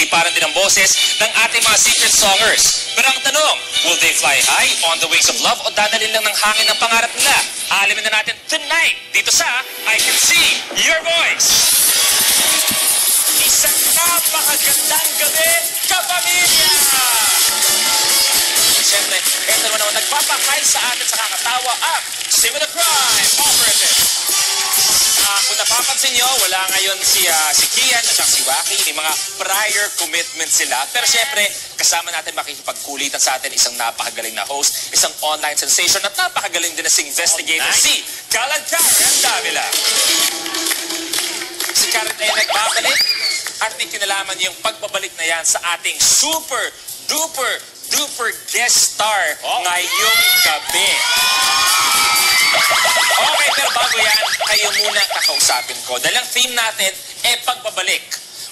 Paliparan din ang boses ng ating mga secret songers. Pero ang tanong, will they fly high on the wings of love o dadalhin lang ng hangin ng pangarap nila? Alamin na natin tonight dito sa I Can See Your Voice. Isang napakagandang gabi, kapamilya! Siyempre, ito naman nagpapakain sa atin sa kakatawa ang Sim of the Crime Operative. Kung napapansin nyo, wala ngayon si Kian at si Waki. May mga prior commitment sila. Pero siyempre, kasama natin makikipagkulitan sa atin isang napakagaling na host, isang online sensation at napakagaling din na investigator, si Karen Davila. Si Karen ay nagbabalik at may kinalaman yung pagbabalik na yan sa ating super duper guest star ngayong gabi. Okay, pero bago yan, kayo muna kakausapin ko. Dahil ang theme natin pagbabalik.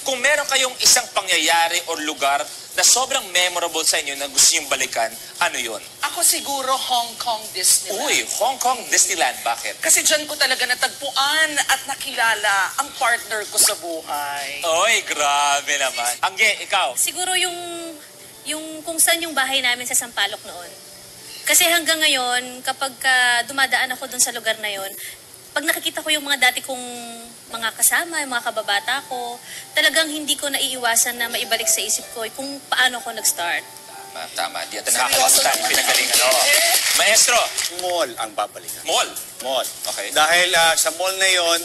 Kung meron kayong isang pangyayari o lugar na sobrang memorable sa inyo na gusto niyong balikan, ano yun? Ako siguro Hong Kong Disneyland. Uy, Hong Kong Disneyland. Bakit? Kasi dyan ko talaga natagpuan at nakilala ang partner ko sa buhay. Uy, grabe naman. Angge, ikaw? Siguro yung kung saan yung bahay namin sa Sampaloc noon. Kasi hanggang ngayon, kapag dumadaan ako dun sa lugar na yon, pag nakikita ko yung mga dati kong mga kasama, yung mga kababata ko, talagang hindi ko naiiwasan na maibalik sa isip ko kung paano ako nag-start. Tama. Di ito nakakalimutan. Pinagalingan. Maestro? Mall ang babalikan. Mall? Mall. Okay. Dahil sa mall na yon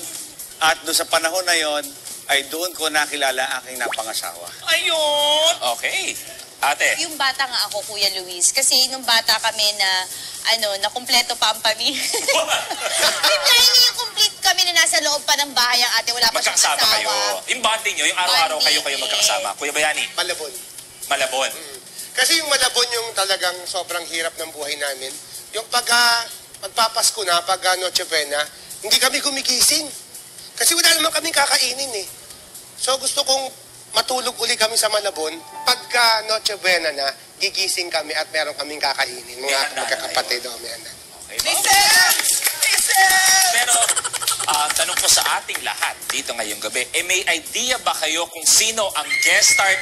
at doon sa panahon na yon, ay doon ko nakilala aking napangasawa. Ayun! Okay. Ate? Yung bata nga ako, Kuya Luis. Kasi nung bata kami na kumpleto pa ang pamilya. Hindi yung complete kami na nasa loob pa ng bahay ang ate. Wala pa siyang asawa. Magkakasama kayo. Yung bonding nyo, yung araw-araw kayo magkakasama. Kuya Bayani? Malabon. Malabon. Kasi yung Malabon yung talagang sobrang hirap ng buhay namin. Yung magpapasko na, Noche Buena, hindi kami gumigising. Kasi wala naman kaming kakainin eh. So gusto kong matulog uli kami sa Malabon. Pagka Noche Buena na, gigising kami at meron kaming kakainin. Mga magkakapatid o may anak. Pero, tanong ko sa ating lahat dito ngayong gabi, may idea ba kayo kung sino ang guest star?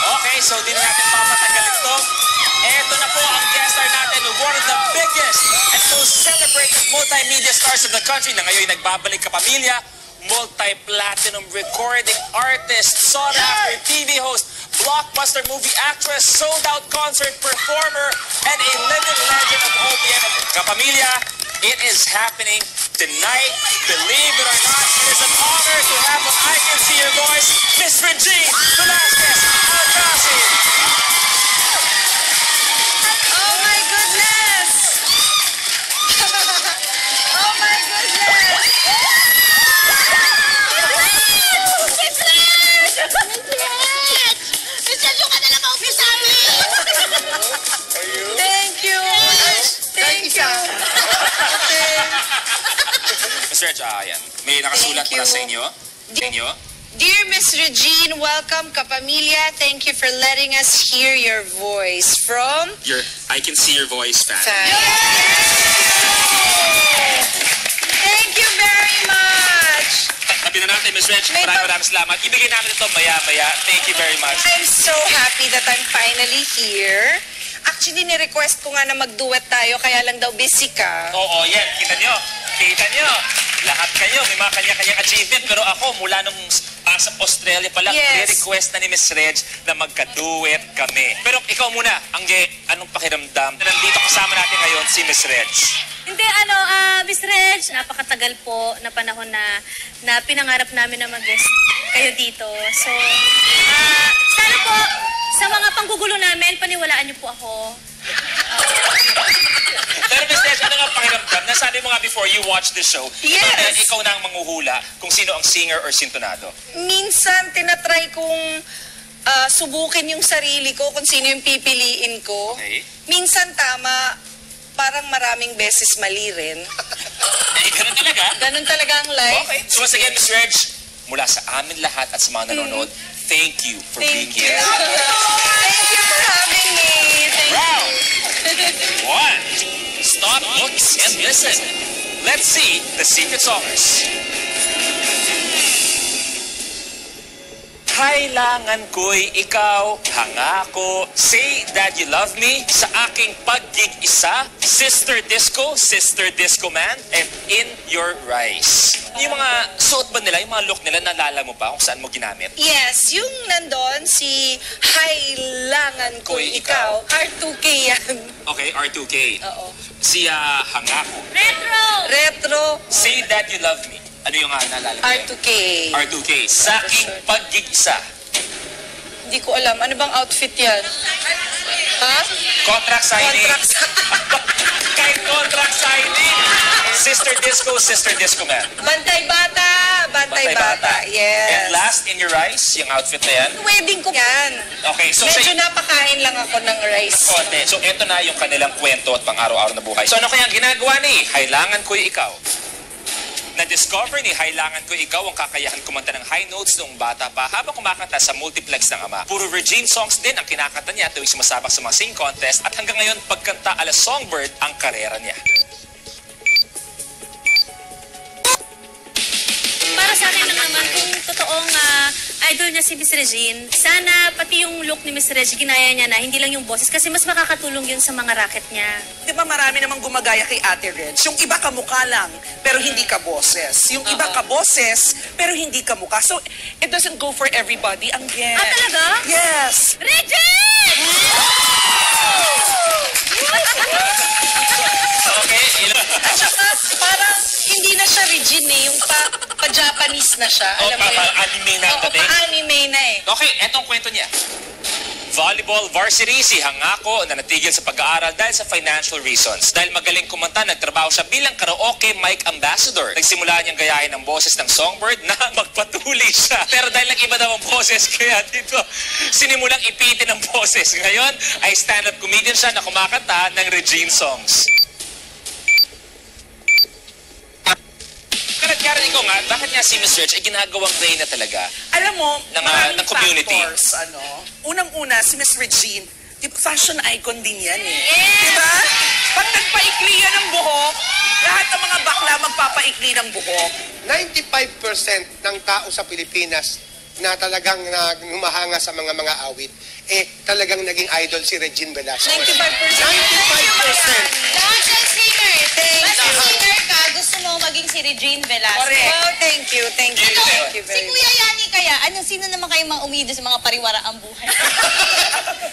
Okay, so di na natin papatagal ito. Eto na po ang guest star natin, one of the biggest and most celebrated multimedia stars of the country na ngayon nagbabalik kapamilya, multi-platinum recording artist, sought-after TV host, blockbuster movie actress, sold-out concert performer, and a living legend of OPM. Kapamilya, it is happening tonight. Believe it or not, it is an honor to have on I Can See Your Voice, Miss Regine Velasquez Alcacid. Oh my goodness! Oh my goodness! Thank you! Thank you! Miss Reg, yan. May nakasulat Thank para sa you. inyo. Dear Miss Regine, welcome Kapamilya. Thank you for letting us hear your voice from Your I Can See Your Voice fan. Thank you very much. Sabi na natin, Miss Reg, maraming salamat. Ibigay namin ito maya-maya. Thank you very much. I'm so happy that I'm finally here. Actually, ni-request ko nga na mag-duet tayo, kaya lang daw busy ka. Oo, yan. Kita nyo. Lahat kayo, may mga kanya-kanyang achievement. Pero ako, mula nung sa Australia pa lang, request na ni Miss Reg na magka-duet kami. Pero ikaw muna, Angge, anong pakiramdam? Nandito kasama natin ngayon si Miss Reg. Hindi, Miss Reg, napakatagal po na panahon na pinangarap namin na mag-guest kayo dito. So, sana po, sa mga panggugulo namin, paniwalaan niyo po ako. Pero Miss Reg, ano nga pakiramdam? Nasabi mo nga before you watch the show, ikaw na ang manghuhula kung sino ang singer or sintonado. Minsan, tinatry kong subukin yung sarili ko kung sino yung pipiliin ko. Okay. Minsan tama, parang maraming beses mali rin. Ganun talaga? Ganun talaga ang life. Okay. So once again, Miss Reg, mula sa amin lahat at sa mga nanonood, thank you for being here. Thank you for having me. Thank Round one. Stop, look, and listen. Let's see the secret songers. kailangan ko'y ikaw, hangako. Say that you love me sa aking pag-gig-isa. Sister Disco Man, and In Your Rise. Yung mga suot ba nila, yung mga look nila, nalala mo pa kung saan mo ginamit? Yes, yung nandun, si Kailangan Ko'y Ikaw. R2K yan. Okay, R2K. Oo. Si Hangako. Retro. Say that you love me. Ano yung naalala mo? R2K. R2K. Sa aking pag-gig-isa. Hindi ko alam. Ano bang outfit yan? Ha? Contract signing. Contract. Kay contract signing. Sister Disco Man. Bantay bata. Yes. And last, In Your Eyes, yung outfit na yan. Wedding ko yan. Okay, so Medyo napakain lang ako ng rice. konti. So, eto na yung kanilang kwento at pang-araw-araw na buhay. So, ano kaya ang ginagawa ni Kailangan Ko'y Ikaw? Na-discover ni Kailangan Ko'y Ikaw ang kakayahan kumanta ng high notes noong bata pa habang kumakanta sa multiplex ng ama. Puro Regine songs din ang kinakanta niya tuwing sumasabak sa mga sing contest at hanggang ngayon pagkanta ala Songbird ang karera niya. Para sa akin lang naman, kung totoong idol niya si Miss Regine, sana pati yung look ni Miss Regine, ginaya niya na, hindi lang yung boses. Kasi mas makakatulong yun sa mga racket niya. Di ba marami namang gumagaya kay Ate Reg? Yung iba kamukha lang, pero hindi ka boses. Yung iba ka boses, pero hindi ka mukha. So, it doesn't go for everybody. Ang yes. Ah, talaga? Yes. Regine! Okay, At saka, parang hindi na siya Regine eh. Yung pa-Japanese na siya. O, Alam mo yun? anime na Oo, dating. pa-anime na eh. Okay, etong kwento niya. Volleyball varsity si Hangako na natigil sa pag-aaral dahil sa financial reasons. Dahil magaling kumanta, nagtrabaho siya bilang karaoke mic ambassador. Nagsimula niyang gayahin ang boses ng Songbird na magpatuloy siya. Pero dahil nag-iba daw ang boses, kaya dito sinimulang ipitin ang boses. Ngayon ay stand-up comedian siya na kumakanta ng Regine songs. Karat ikaw nga, bakit nga si Miss Reg ay ginagawang reyna talaga? Alam mo, Ng, maraming ng community. factors, ano. Unang-una, si Miss Regine, di ba, fashion icon din yan eh. Yes! Di ba? Pag nagpaikli yan ng buhok, lahat ng mga bakla magpapaikli ng buhok. 95% ng tao sa Pilipinas na talagang humahanga sa mga awit, talagang naging idol si Regine Velasquez. 95%. 95%. Lahat ng singer. Basta you. singer ka, gusto mo maging si Regine Velasquez. Correct. Wow, thank you. Thank you. Ito, Thank you Si very much. Kuya Yani kaya, sino naman kayong mga umido sa mga pariwara ang buhay?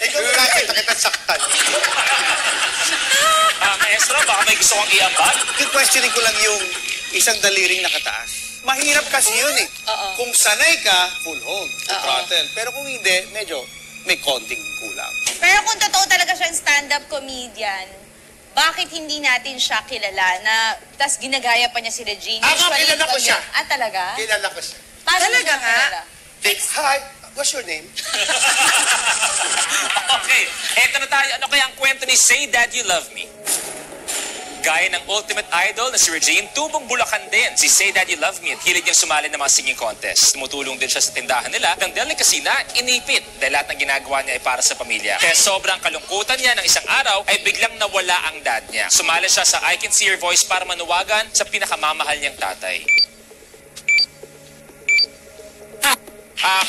Ikaw na kita saktan. Maestro, baka may gusto kong iambag? Yung questioning ko lang yung isang daliring nakataas. Mahirap kasi yun eh. Kung sanay ka, full hold, throttle. Pero kung hindi, medyo may konting kulang. Pero kung totoo talaga siyang stand-up comedian, bakit hindi natin siya kilala na tas ginagaya pa niya si Regine? Kilala ko siya. Ah, talaga? Kilala ko siya. Paano Talaga mo siya nga? kilala? Hi, what's your name? Okay, eto na tayo. Ano kaya ang kwento ni Say That You Love Me? Gaya ng ultimate idol na si Regine, tubong Bulacan din si Say That You Love Me at hilig niyang sumali ng mga singing contest. Tumutulong din siya sa tindahan nila ng delicacy na inipit dahil lahat ng ginagawa niya ay para sa pamilya. Kaya sobrang kalungkutan niya ng isang araw ay biglang nawala ang dad niya. Sumali siya sa I Can See Your Voice para manuwagan sa pinakamamahal niyang tatay.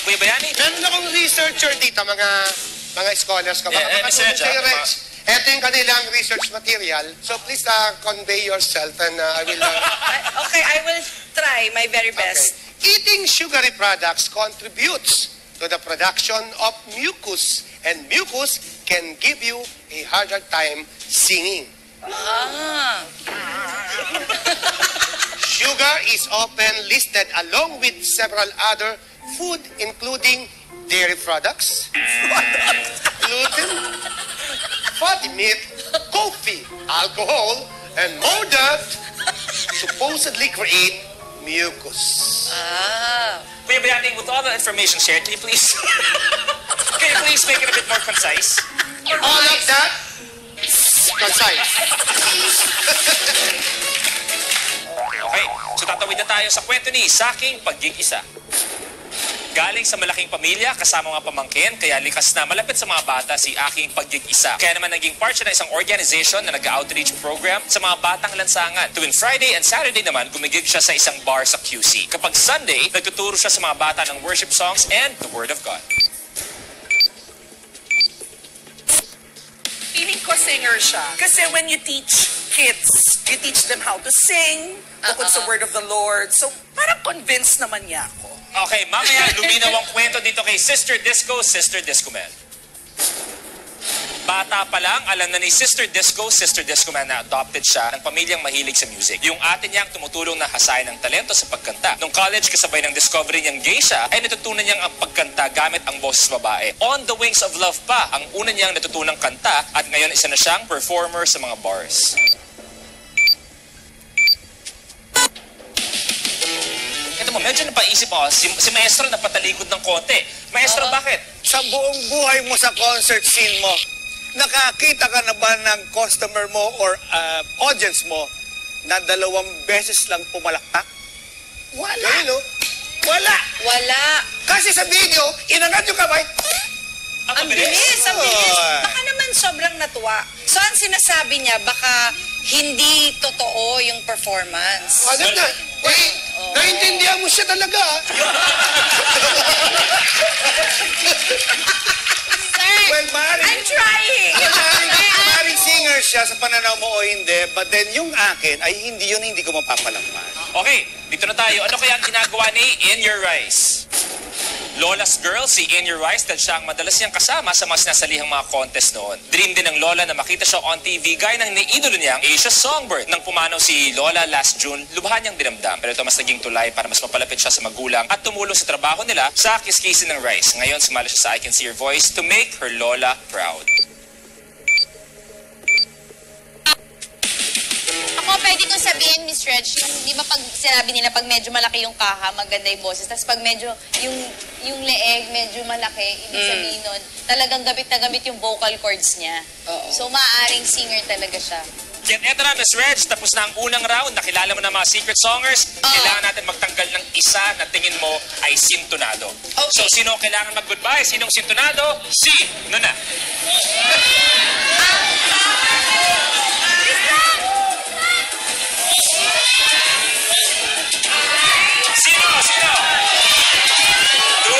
Kuya Bayani? Meron akong researcher dito, mga scholars ka. Yeah, Makakatulong research, sa'yo, Rex. Ito yung kanilang research material. So please convey yourself and I will... Okay, I will try my very best. Okay. Eating sugary products contributes to the production of mucus, and mucus can give you a harder time singing. Sugar is often listed along with several other food, including dairy products, gluten, fatty meat, coffee, alcohol, and more that supposedly create mucus. Kuya Bayani, with all the information shared, can you please make it a bit more concise? All of that, concise. Okay, so tatawid na tayo sa kwento ni Saking Pag-gig-isa. Galing sa malaking pamilya, kasama mga pamangkin, kaya likas na malapit sa mga bata si aking pagkikisa. Kaya naman naging part siya ng isang organization na nag-outreach program sa mga batang lansangan. Tuwing Friday and Saturday naman, gumigig siya sa isang bar sa QC. Kapag Sunday, nagtuturo siya sa mga bata ng worship songs and the Word of God. Feeling ko singer siya. Kasi when you teach kids, you teach them how to sing, bukod sa word of the Lord. So, parang convinced naman niya ako. Okay, mamaya luminaw ang kwento dito kay Sister Disco, Sister Disco Man. Bata pa lang, alam na ni Sister Disco Man na adopted siya ng pamilyang mahilig sa music. Yung ate niyang tumutulong na hasayan ng talento sa pagkanta. Nung college, kasabay ng discovery niyang gay siya, ay natutunan niyang ang pagkanta gamit ang boses babae. On the Wings of Love pa, ang una niyang natutunang kanta at ngayon isa na siyang performer sa mga bars. Ito mo, medyo napaisip ako, si Maestro napatalikod ng konti. Maestro, bakit? Sa buong buhay mo sa concert scene mo, nakakita ka na ba ng customer mo or audience mo na 2 beses lang pumalakpak? Wala. Ganun, no? Wala. Wala. Kasi sa video, inangat yung kamay. Ang bilis, ang bilis. Baka naman sobrang natuwa. So, ang sinasabi niya, baka hindi totoo yung performance. Ano na? Naintindihan mo siya talaga. Well, I'm trying! maaaring singer siya sa pananaw mo o hindi, but then yung akin ay hindi ko mapapalakpan. Okay, dito na tayo. Ano kaya ang ginagawa ni In Your Rise? Lola's girl, si In Your Rise, dahil siya ang madalas niyang kasama sa mga sinasalihang mga contest noon. Dream din ng Lola na makita siya on TV gaya ng niidolo niyang Asia Songbird. Nang pumanaw si Lola last June, lubhan niyang dinamdam. Pero ito mas naging tulay para mas mapalapit siya sa magulang at tumulong sa trabaho nila sa kiskisin ng Rice. Ngayon, sumali siya sa I Can See Your Voice to make her Lola proud. Ako, pwede kong sabihin, Miss Reg, yung, di ba pag sinabi nila, pag medyo malaki yung kaha, maganda yung boses. Tapos pag medyo, yung leeg, medyo malaki, ibig sabihin nun, talagang gamit na gamit yung vocal cords niya. So, maaaring singer talaga siya. Yan, eto na, Miss Reg, tapos na ang unang round. Nakilala mo na mga secret songers. Kailangan natin magtanggal ng isa na tingin mo ay sintonado. Okay. So, sino ang kailangan mag-goodbye? Sinong sintonado? Si Nona. Sino? 2, 3.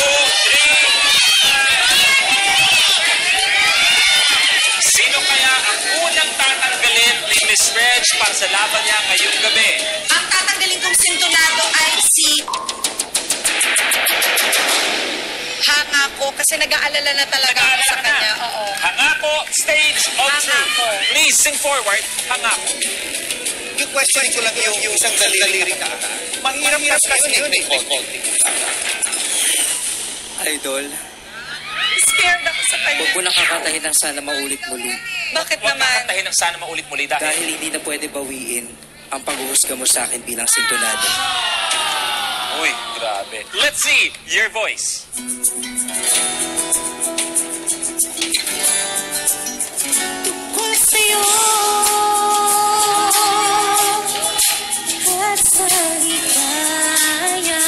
Sino kaya ang unang tatanggalin ni Miss Reg para sa laban niya ngayong gabi? Ang tatanggalin kong sintonado ay si Hangako kasi nag-aalala na talaga ako sa kanya. Oo. Hangako, stage of truth. Hangako. Please sing forward. Hangako. Yung question ko lang yung isang daliri ka. Mahirap kasi yun eh. Idol, Scared ako sa kanya. huwag mo nakakatahin ng sana maulit muli. Bakit Huwag naman? kakatahin ng sana maulit muli dahil Dahil hindi na pwede bawiin ang paghuhusga mo sa akin bilang sintonado. uy, grabe. Let's see your voice. Tungkol sa'yo at sa ligaya.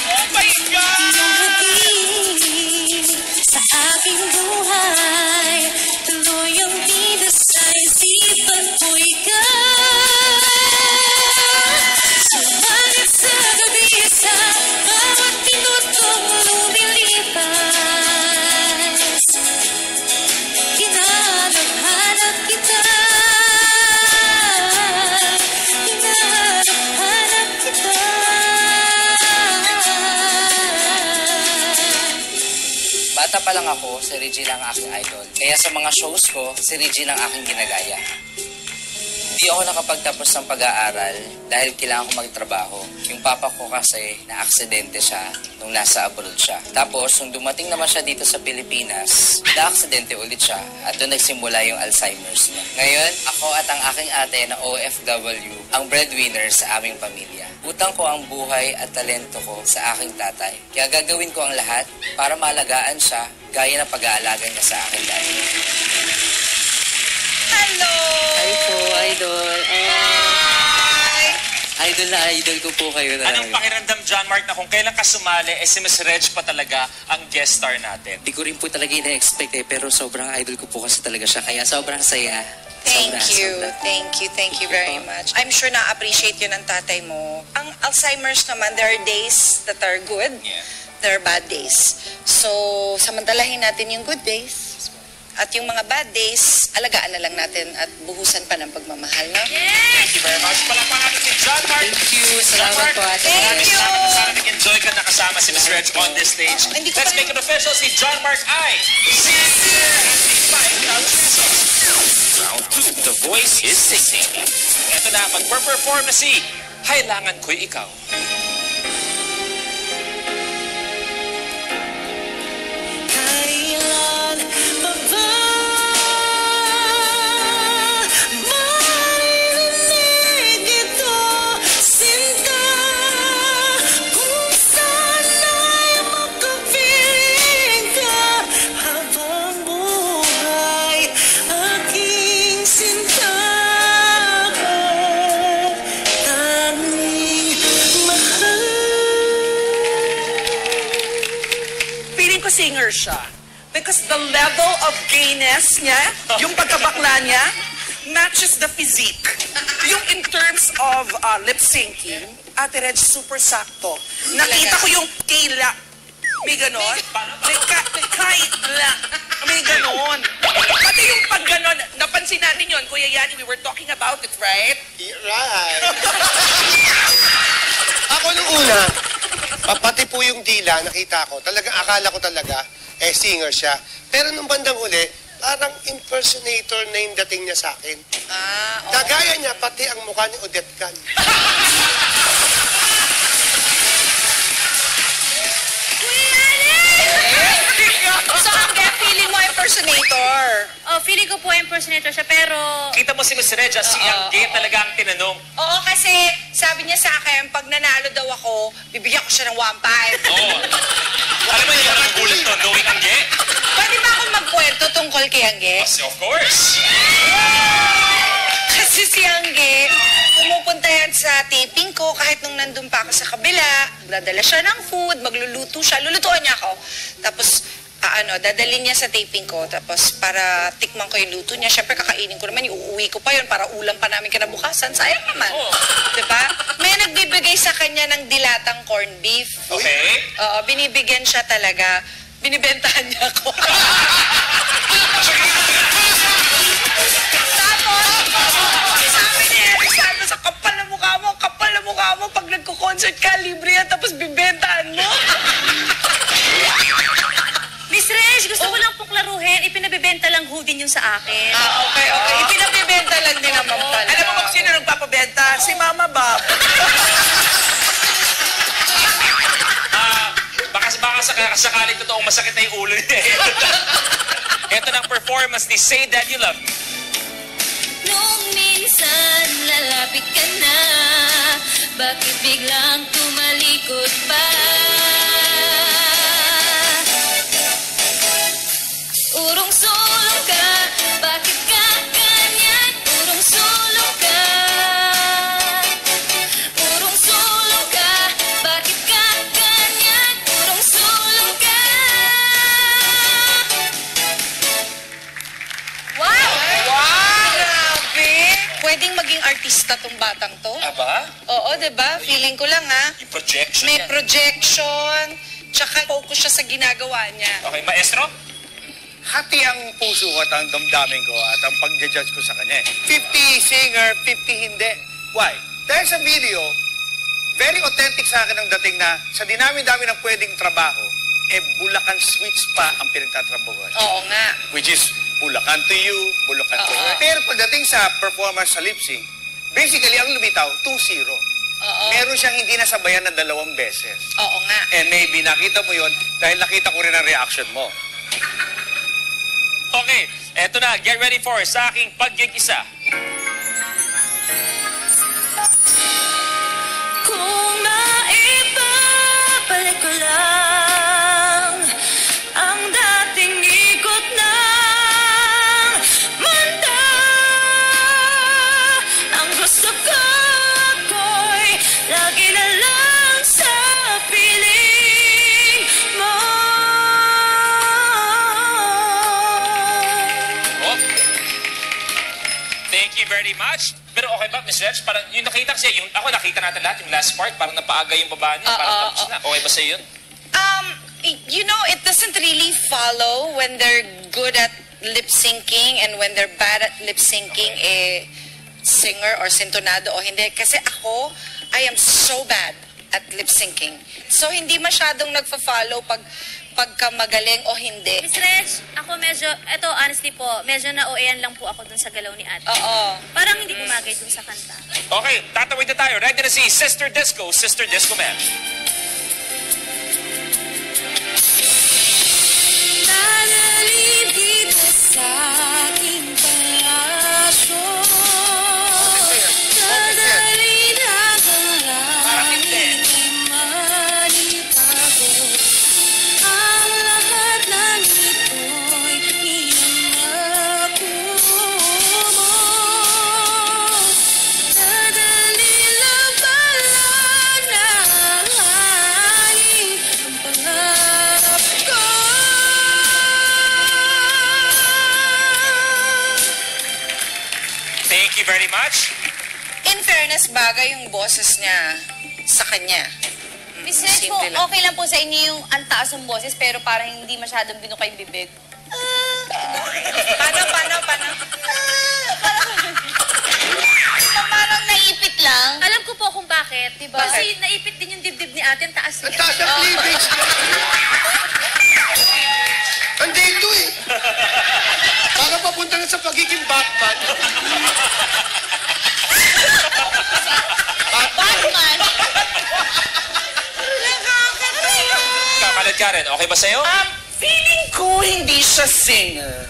Oh my God! Yung sa aking buhay, tuloy ang bida sa isipan ko ikaw. Sumagat sa gabi sa bawat minutong lumilipas. Hinahanap kita. Hinahanap kita. Bata pa lang ako, si Regina ang aking idol. Kaya sa mga shows ko, si Regina ang aking ginagaya. Hindi ako nakapagtapos ng pag-aaral dahil kailangan ko magtrabaho. Yung papa ko kasi na-aksidente siya nung nasa abroad siya. Tapos, nung dumating naman siya dito sa Pilipinas, na-aksidente ulit siya at doon nagsimula yung Alzheimer's niya. Ngayon, ako at ang aking ate na OFW ang breadwinner sa aming pamilya. Utang ko ang buhay at talento ko sa aking tatay. Kaya gagawin ko ang lahat para maalagaan siya gaya ng pag-aalaga niya sa akin dati. Hello! Hi po, idol. Hi! Idol na idol ko po kayo Anong talaga. pakiramdam, John Mark, na kung kailan ka sumali, si Miss Reg pa talaga ang guest star natin? Hindi ko rin po talaga ina-expect pero sobrang idol ko po kasi talaga siya. Kaya sobrang saya. Thank Sobra, you. sobra. Thank you very much. I'm sure na-appreciate yun ng tatay mo. Ang Alzheimer's naman, there are days that are good. Yeah. There are bad days. So, samantalahin natin yung good days. At yung mga bad days, alagaan na lang natin at buhusan pa ng pagmamahal, no? Thank you very much. Palakpakan natin si John Mark. Thank you. John Salamat Mark, po, ate. maraming Thank you. salamat na sana nag-enjoy ka nakasama si Miss Reg on this stage. Hindi ko Let's pa- make it official. Si John Mark ay sincere at 5,000 pesos. Round 2, The Voice is singing. Ito na, mag-perform na si Kailangan Ko'y Ikaw. Kailan pa ba maririnig ito, sinta? Kung sana'y makapiling ka habang buhay, aking sinta ka, tanging mahal. Feeling ko singer siya. Because the level of gayness niya, yung pagkabakla niya, matches the physique. Yung in terms of lip syncing, Ate Reg, super sakto. Nakita ko yung kaila. May ganon. May kaila. May ganon. Pati yung pag ganon, napansin natin yun, Kuya Yani, we were talking about it, right? Right. Ako nung una, pati po yung dila, nakita ko, talagang akala ko talaga, singer siya. Pero nung bandang uli, parang impersonator na yung dating niya sa akin. Oo. Kagaya niya, pati ang mukha ni Odette Can. So, hanggang feeling mo impersonator. Oh, feeling ko po impersonator siya, pero... Kita mo si Miss Reg, si ang gay talaga ang tinanong. Oo, kasi sabi niya sa akin, pag nanalo daw ako, bibigyan ko siya ng 1.5. Oo. Alam mo yung ang gulat to, knowing ang gay? Pwede ba akong magkwento tungkol kay Angge? Of course. Kasi si Angge, pumupunta yan sa taping ko kahit nung nandun pa ako sa kabila. Dadala siya ng food, magluluto siya. Lulutuan niya ako. Tapos, dadalhin niya sa taping ko. Tapos, para tikman ko yung luto niya, syempre kakainin ko naman, uuwi ko pa yun para ulam pa namin kinabukasan. Sayang naman. Oo. Diba? May nagbibigay sa kanya ng dilatang corned beef. Okay. Oo, binibigyan siya talaga. Binibentahan niya ako. Tapos, sabi ni Eric, sabi sa kapal na mukha mo, pag nagko-concert ka, libre yan, tapos bibentahan mo. Miss Reg, gusto ko lang pong klaruhin, ipinabibenta lang ho din yung sa akin. Okay. Ipinabibenta lang din naman pala. Alam mo kung sino nagpapabenta? Si Mama Bob. Baka sakaling totoong masakit na yung ulo niya. Ito ng performance ni Say That You Love Me. Nung minsan lalapit ka na, bakit biglang tumalikod pa? Urong-sulong ka, bakit ka ganyan? Urong-sulong ka. Urong-sulong ka, bakit ka ganyan? Urong-sulong ka. Wow! Grabe! Pwedeng maging artista tong batang to. Aba? Oo, diba? Feeling ko lang, ha? Yung projection May niya. projection, tsaka focus siya sa ginagawa niya. Okay, maestro? Hati ang puso ko at ang damdamin ko at ang pag-judge ko sa kanya. 50 singer, 50 hindi. Why? Dahil sa video, very authentic sa akin ang dating na sa dinami-dami ng pwedeng trabaho, Bulacan Switch pa ang pinagtatrabahuan. Oo nga. Which is Bulacan to You, Bulacan to Oo. Her. Pero pagdating sa performance sa lip-sync, basically ang lumitaw, 2-0. Oo. Meron siyang hindi nasabayan na 2 beses. Oo nga. And maybe nakita mo yon dahil nakita ko rin ang reaction mo. Okay, eto na. Get ready for sa aking pag-gig-isa. Kung maibabalik ko lang ang dating ikot ng mundo, ang gusto ko ako'y very much. Pero okay ba, Miss Reg? Parang yung nakita kasi, ako nakita natin lahat, yung last part, parang napaaga yung baba niya, parang tapos na. Okay ba sa'yo yun? You know, it doesn't really follow when they're good at lip syncing and when they're bad at lip syncing, singer or sintonado o hindi. Kasi ako, I am so bad at lip syncing. So, hindi masyadong nagfa-follow pagka magaling o hindi. Miss Reg, ako medyo, eto honestly po, medyo na-OAN lang po ako dun sa galaw ni ate. Oo. Parang hindi pumagay dun sa kanta. Okay, tatawid na tayo. Ready na si Sister Disco Man. Dadalhin kita sa aking palasyo. Dadalhin hanggang langit ay malitago. Ang lahat ng ito'y pinangako mo. Dadalhin lang balang ng hangin ang pangarap ko. Thank you very much. In fairness, bagay yung boses niya sa kanya. Miss Reg po, Simple lang. okay lang po sa inyo yung ang taas ng boses pero parang hindi masyadong binukay bibig. Paano? Parang naipit lang. Alam ko po kung bakit, diba? Bakit? Kasi naipit din yung dibdib ni ate, ang taas Ang niya. taas ng cleavage ko. Andito eh. Para papunta na sa pagiging Batman. Batman! Kakalat ka rin. Okay ba sa'yo? Feeling ko hindi siya singer.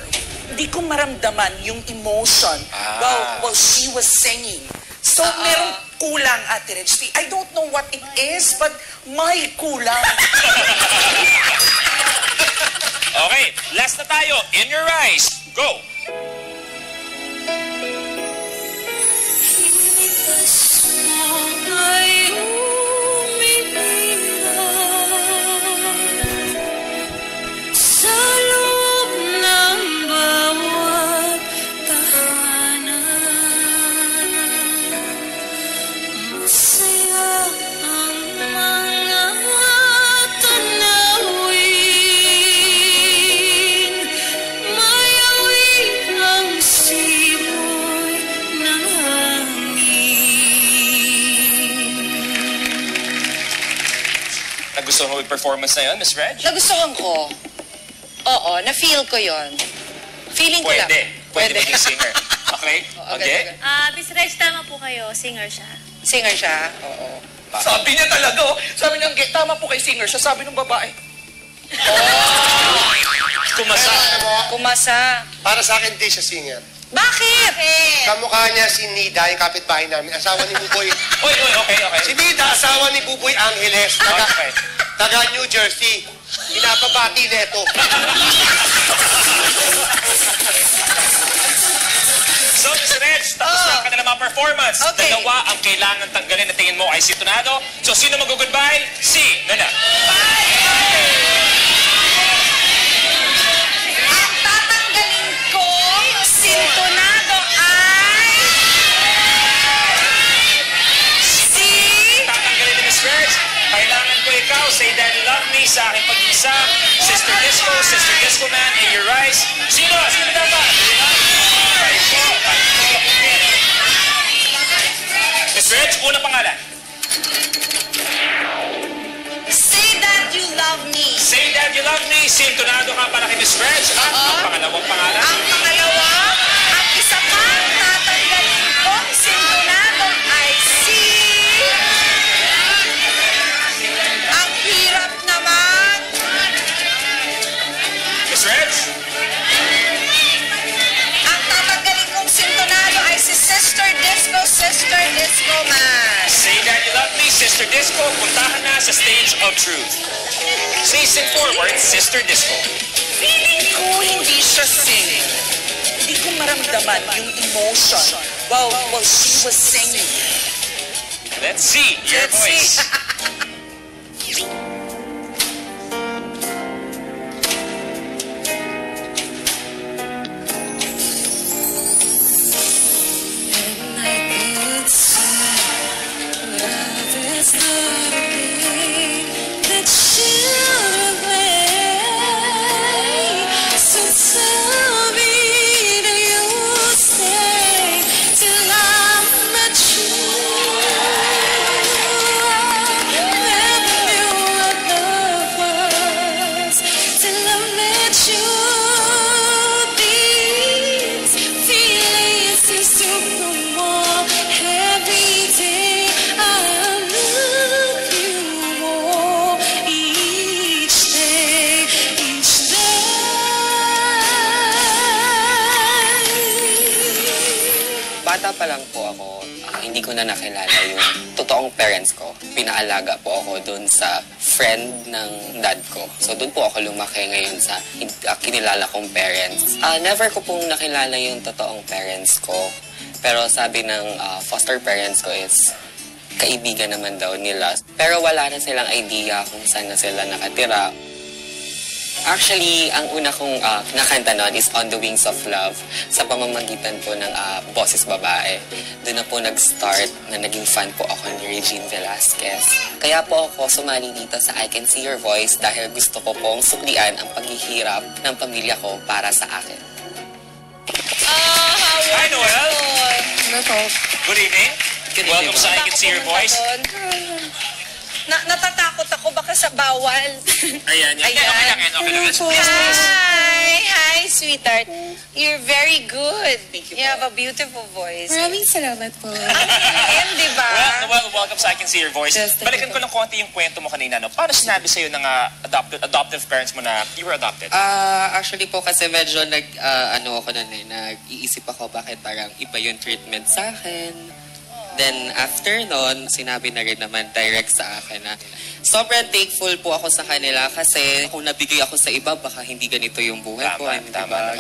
Hindi ko maramdaman yung emotion while she was singing. So, merong kulang, Ate Reg. I don't know what it is, but may kulang. Okay, last na tayo. In Your Eyes. Go! Ay umiiyak sa loob ng bawat tahanan. Masaya ang mga tanawin. Mayawin ang simoy ng Nagustuhan mo yung performance na yun, Miss Reg? Nagustuhan ko. Oo, na-feel ko yon. Feeling ko lang. Pwede maging singer. Okay? Okay? Miss Reg, tama po kayo. Singer siya. Singer siya? Oo. Sabi niya talaga, oh. Sabi niya, tama po kay singer siya. Sabi ng babae. Kumasa. Kumasa. Para sa akin, di siya singer. Bakit? Kamukha niya si Nida, yung kapitbahay namin. Asawa ni Buboy. Oy, okay. Si Nida, asawa ni Buboy Angeles. Okay. Taga New Jersey. Pinapabati neto. So, Miss Reg, tapos na ang kanilang mga performance. Okay. Dalawa ang kailangan tanggalin na tingin mo ay si Tonado. So, sino mag-goodbye? Si Nana. Ang tatanggalin kong sintonado ay... si... Tatanggalin ni Miss Reg. Kailangan ko ikaw. Say that you love me sa aking pag-isa. Sister Disco Man, In Your Eyes. Sino? Sino dapat? Miss Reg, una pangalan. Say that you love me. Say that you love me. Sintonado ka para kay Miss Reg. At ang pangalawang pangalan. Ang pangalawa, ang isa pang tatanggalin kong sintonado ay si... Ang hirap naman. Miss Reg? Ang tatanggalin kong sintonado ay si Sister Disco Man. Say that you love me, Sister Disco. Puntahan na sa stage of truth. Facing forward, Sister Disco. Feeling ko hindi siya singing. Hindi ko maramdaman yung emotion while she was singing. Let's see your Let's see. voice. pa lang po ako, hindi ko na nakilala yung totoong parents ko. Pinaalaga po ako dun sa friend ng dad ko. So dun po ako lumaki ngayon sa kinilala kong parents. Never ko pong nakilala yung totoong parents ko. Pero sabi ng foster parents ko is kaibigan naman daw nila. Pero wala na silang idea kung saan na sila nakatira. Actually, ang una kong nakanta noon is On the Wings of Love sa pamamagitan po ng Boses Babae. Doon na po nag-start na naging fan po ako ni Regine Velasquez. Kaya po ako sumali dito sa I Can See Your Voice dahil gusto ko pong suklian ang paghihirap ng pamilya ko para sa akin. Hi, Noel! Good evening. Welcome sa I Can See Your Voice. Natatakot ako baka sa bawal. Ayan. Okay lang. Let's please. Hi, sweetheart. You're very good. Thank you. You have a beautiful voice. Maraming salamat po. Di ba? Well, welcome sa I Can See Your Voice. Balikan ko lang konti yung kwento mo kanina. No? Paano sinabi sa'yo ng adoptive parents mo na you were adopted? Actually po kasi medyo nag-iisip ako bakit parang iba yung treatment sa akin. Then, after nun, sinabi na rin naman direct sa akin na sobrang thankful po ako sa kanila kasi kung nabigay ako sa iba, baka hindi ganito yung buhay ko. Tama.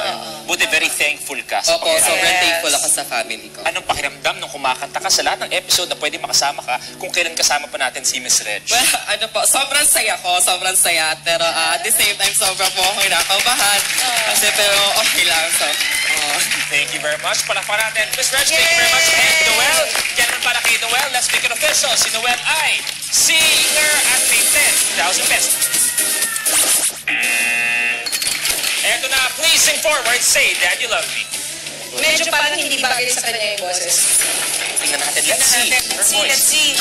Buti very thankful ka. Opo, sobrang thankful ako sa family ko. Anong pakiramdam nung kumakanta ka sa lahat ng episode na pwede makasama ka kung kailan kasama pa natin si Miss Reg? Well, sobrang saya ko, sobrang saya. Pero at the same time, sobrang po ako kinakabahan. Kasi pero okay lang. So, Thank you very much. Palakpan natin. Miss Reg, thank you very much. And Noel, yan naman para kay Noel. Let's make it official. Si Noel ay singer at may 10,000 pesos. Eto na, please sing forward. Say that you love me. Medyo parang hindi bagay sa kanya yung boses. Tingnan natin. Let's see. Her voice. Let's see.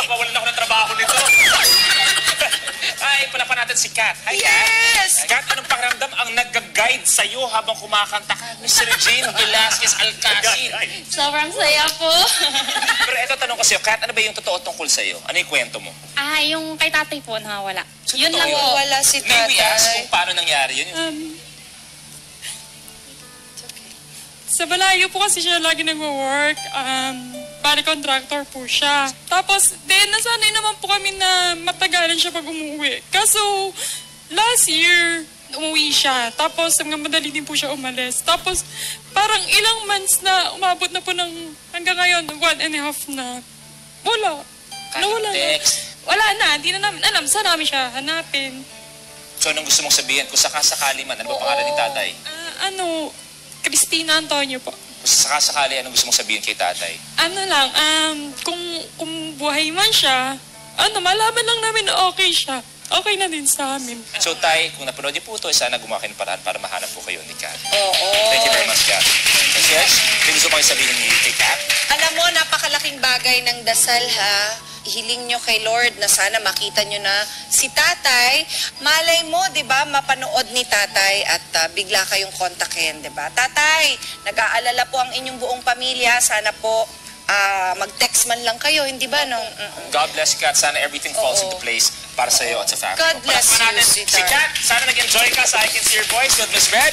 Baka wala na ako ng trabaho nito. Ay, pala pa natin si Kat. Hi, Kat. Yes! Kat, anong pakiramdam ang nag-guide sa'yo habang kumakanta ka? Miss Regine Velasquez Alcacid. Sobrang saya po. Pero eto, tanong ko sa'yo, Kat, ano ba yung totoo tungkol sa'yo? Ano yung kwento mo? Yung kay tatay po, nakawala. So, Yun lang po. Wala si May we ask tatay. kung paano nangyari yun? Sa Balayo po kasi siya lagi nag-work. Bali contractor po siya. Tapos, nasanay naman po kami na matagalan siya pag umuwi. Kaso, last year, umuwi siya. Tapos, hanggang madali din po siya umalis. Tapos, parang ilang months na umabot na po ng hanggang ngayon, 1.5 na. Wala. Nawala na. Text. Wala na. Hindi na namin alam. Saan namin siya hanapin? So, anong gusto mong sabihin? Kung sakasakali man, ano ba pangalan ni tatay? Cristina Antonio po. Kung sakasakali, anong gusto mong sabihin kay tatay? Kung buhay man siya, malaman lang namin na okay siya. Okay na din sa amin. So, tay, kung napanood niyo po ito, sana gumawa kayo ng paraan para mahanap po kayo ni Kat. Oo. Thank you very much, Kat. Miss Reg, may gusto kayo sabihin kay Kat? Alam mo, napakalaking bagay ng dasal, ha? Hiling nyo kay Lord na sana makita nyo na si tatay. Malay mo, di ba, mapanood ni tatay at bigla kayong kontakin, di ba? Tatay, nag-aalala po ang inyong buong pamilya. Sana po mag-text man lang kayo, hindi ba, no? God bless Kat. Sana everything falls into place para sa iyo at sa family. God bless Palakpakan you, natin sweetheart. si Kat, sana nag-enjoy ka sa I Can See Your Voice with Miss Reg.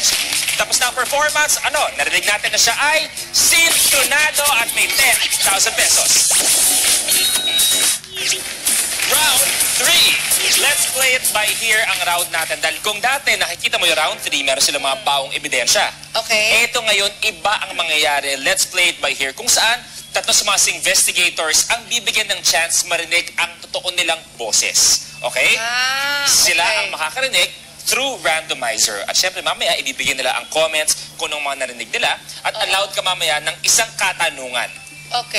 Tapos na ang performance. Narinig natin na siya ay sintonado at may 10,000 pesos. Round 3. Let's play it by ear ang round natin. Dahil kung dati nakikita mo yung round 3, meron silang mga baong ebidensya. Okay. Ito ngayon, iba ang mangyayari. Let's play it by ear. Kung saan, tatlo sa mga investigators ang bibigyan ng chance marinig ang totoo nilang boses. Okay? Sila ang makakarinig through randomizer. At syempre mamaya, ibibigyan nila ang comments kung anong mga narinig nila at allowed ka mamaya ng isang katanungan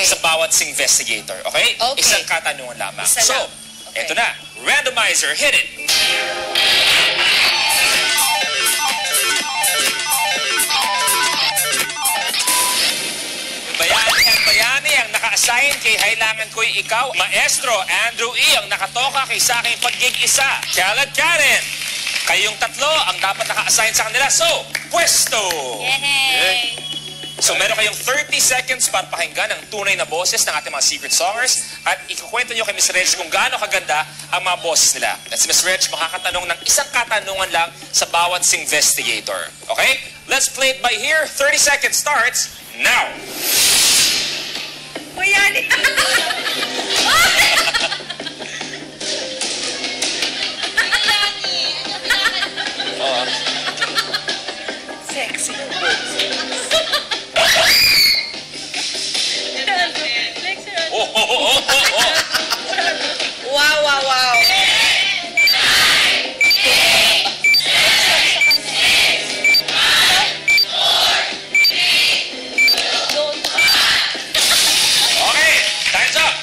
sa bawat investigator. Okay? Isang katanungan lamang. So, eto na. Randomizer, hit it! Bayani ang naka-assign kay Kailangan Ko'y Ikaw. Maestro Andrew E. ang nakatoka kay sa aking pag-gig-isa. Kalad Karen, kayong tatlo ang dapat naka-assign sa kanila. So, pwesto! Yay! So, meron kayong 30 seconds para pakinggan ang tunay na boses ng ating mga secret songers at ikukwento nyo kay Miss Reg kung gaano kaganda ang mga boses nila. At si Miss Reg makakatanong ng isang katanungan lang sa bawat investigator. Okay? Let's play it by here. 30 seconds starts now! Bayani! Sexy. Wow, wow, wow. Okay, time's up.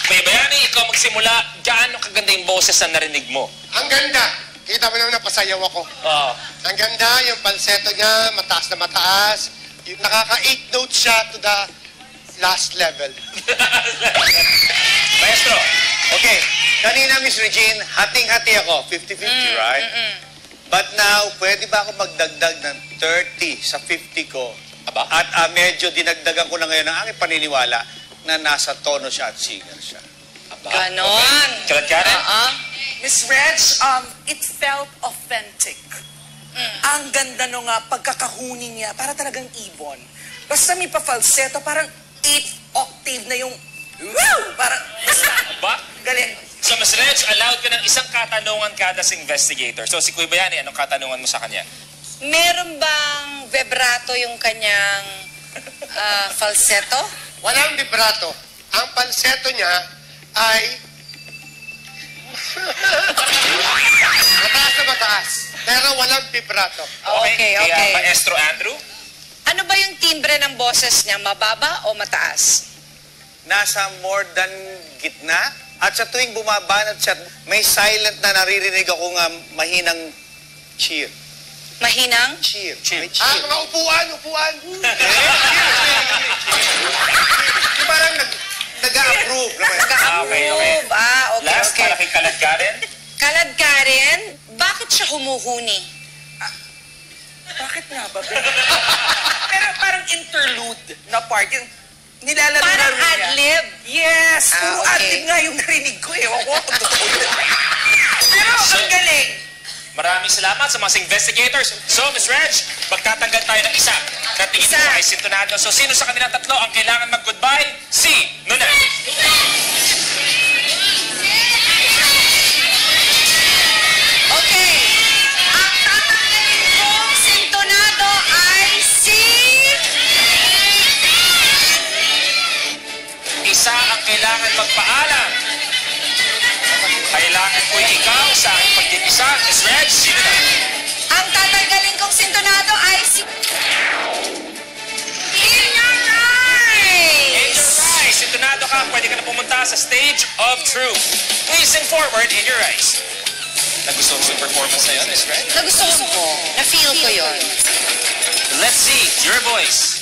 Bayani, ikaw magsimula. Gaano kaganda yung boses na narinig mo? Ang ganda. Kita mo naman napasayaw ako. Ang ganda, yung falsetto niya, mataas na mataas. Yung nakaka-8 notes siya to the last level. Maestro. Okay, kanina Miss Regine, hating-hati ako, 50-50, right? But now, pwede ba ako magdagdag ng 30 sa 50 ko? Aba? At medyo dinagdagan ko na ngayon ang aking paniniwala na nasa tono siya at singer siya. Aba? Ganon. Kalad Karen? Miss Reg, it felt authentic. Ang ganda nung pagkakahuni niya, para talagang ibon. Basta may pa-falsetto, parang 8th octave na yung woo! Parang, basta. Aba? Galing. So, Miss Reg, allowed ka ng isang katanungan kada sa investigator. So, si Kuya Bayani, anong katanungan mo sa kanya? Meron bang vibrato yung kanyang falsetto? Walang vibrato. Ang falsetto niya ay mataas na mataas. Pero walang vibrato. Okay, Kaya, okay. Maestro Andrew? Ano ba yung timbre ng boses niya? Mababa o mataas? Nasa more than gitna. At sa tuwing bumabanat siya, may silent na naririnig akong mahinang cheer. Mahinang? Cheer. May Ah, cheer. mga upuan. Yung parang nag-a-approve. Okay. Okay. Last, Okay. para kay Kalad Karen. Kalad Karen, bakit siya humuhuni? Bakit nga ba? Pero parang interlude na part. Yung nilalaro Parang niya. ad-lib? Yes! Puro okay. ad-lib nga yung narinig ko eh. Wako ako totoo yun. Pero ang galing. Maraming salamat sa mga investigators. So, Miss Reg, magtatanggal tayo ng isa. Natingin Isa. mo ay sintonado. So, sino sa kanilang tatlo ang kailangan mag-goodbye? Si Nuna. Okay. Ang tatanggalin kong sintonado ay si... Isa ang kailangan magpaalam. Kailangan ko'y ikaw sa aking pagkikisa. Miss Reg, sino na? Ang tatanggalin kong sintonado ay si... In your eyes! Right, sintonado ka. Pwede ka na pumunta sa stage of truth. Please sing forward in your eyes. Nagustuhan mo yung performance na yun, Miss Reg? Nagustuhan ko. Na-feel ko yun. Let's see your voice.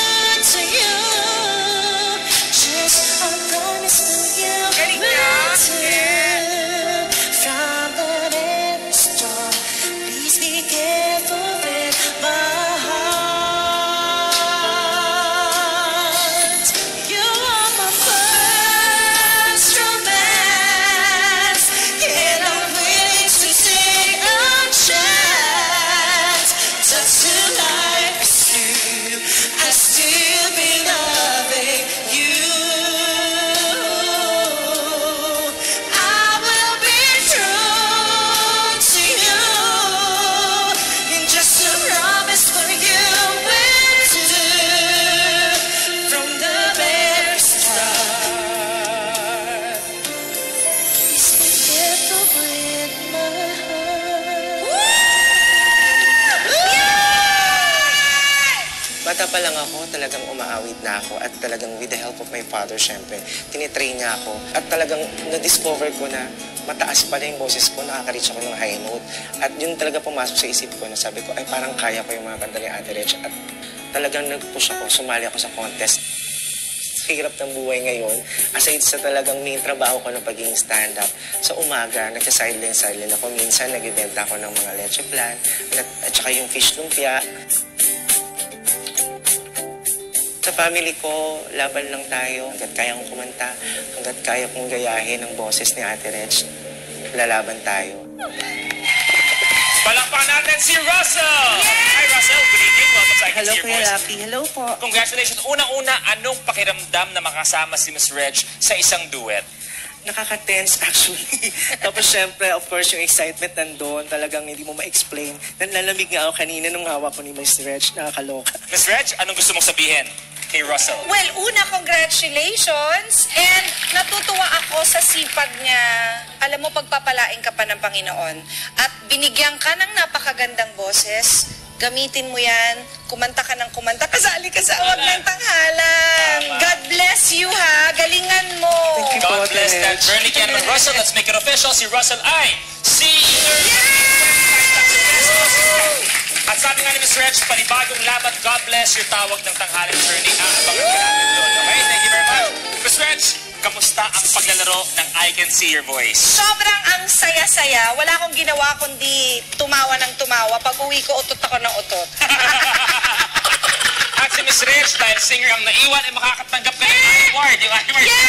bata pa lang ako, talagang umaawit na ako at talagang with the help of my father, syempre, tinitrain niya ako. At talagang na-discover ko na mataas pala yung boses ko, nakaka-reach ako ng high note. At yun talaga pumasok sa isip ko na sabi ko, ay parang kaya ko yung mga kanta ni Ate Reg. At talagang nag-push ako, sumali ako sa contest. Hirap ng buhay ngayon, aside sa talagang main trabaho ko ng pagiging stand-up, sa umaga, nagsa-sideline ako. Minsan, nag-ibenta ako ng mga leche plan, at saka yung fish lumpia. Sa family ko, laban lang tayo. Hanggat kaya kong kumanta, hanggat kaya kong gayahin ang boses ni Ate Reg, lalaban tayo. Palakpakan natin si Russell! Hi Russell, good evening. Welcome sa Hello, Your Kuya Voice. Lapi. Hello po. Congratulations. Unang-una, anong pakiramdam na makasama si Miss Reg sa isang duet? Nakaka-tense actually. Tapos syempre, of course, yung excitement nandun, talagang hindi mo ma-explain. Nanlalamig nga ako kanina nung hawak ko ni Miss Reg, nakakaloka. Miss Reg, anong gusto mong sabihin kay Russell? Well, una, congratulations. And natutuwa ako sa sipag niya. Alam mo, pagpapalain ka pa ng Panginoon. At binigyan ka ng napakagandang boses. Gamitin mo yan. Kumanta ka ng kumanta. Kasali ka sa Wag ng Tanghalan. God bless you, ha. Galingan mo. God bless that Bernie Cannon Russell. Let's make it official. Si Russell ay Singer. At sabi nga ni Miss Reg, panibagong laban, God bless your tawag ng tanghaling journey. Abangan ka natin doon. Okay, thank you very much. Miss Reg, kamusta ang paglalaro ng I Can See Your Voice? Sobrang ang saya-saya. Wala akong ginawa kundi tumawa ng tumawa. Pag uwi ko, utot ako ng utot. At si Miss Reg, dahil singer ang naiwan, ay makakatanggap ka ng award. Yung award. Yay!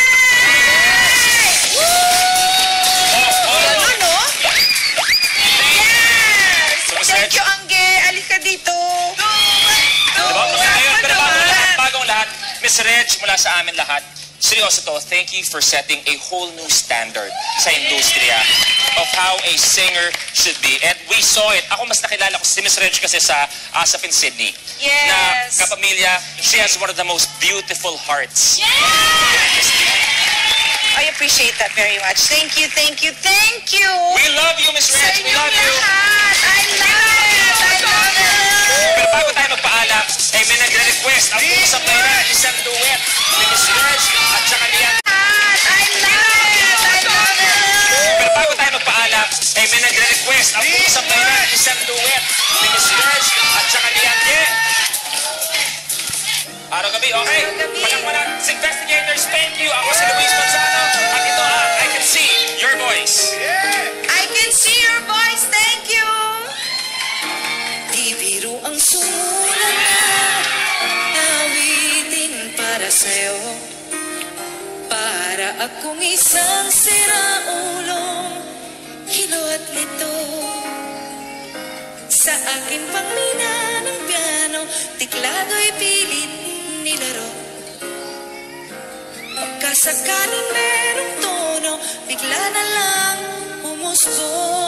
Ano? Yes! Thank you, Angge. Alika dito. Diba? Pero bagong lahat, Miss Reg, mula sa amin lahat, seryoso to, thank you for setting a whole new standard sa industriya of how a singer should be. And we saw it. Ako mas nakilala ko si Miss Reg kasi sa ASAP in Sydney. Yes. Na kapamilya, she has one of the most beautiful hearts. Yes! I appreciate that very much. Thank you, thank you, thank you. We love you, Miss Reg. We love you. I love it. I love it. Pero bago tayo magpaalam, ay may nagre-request. Ang usap na yun, isang duet ni Miss Reg at saka niya. I love it. I love it. Pero bago tayo magpaalam, ay may nagre-request. Ang usap na yun, isang duet ni Miss Reg at saka niya. Araw-gabi, okay? Palakpakan sa investigators, thank you. Ako si Luis Manzano. At ito ang I Can See Your Voice. I can see your voice. Thank you. Di biro ang sumulat na awitin para sa'yo. Para akong isang siraulong kilo at lito. Sa akin pang lina ng piano, tiklado'y pilit nilaro. Pagkasakaling merong tono, bigla na lang umusbong.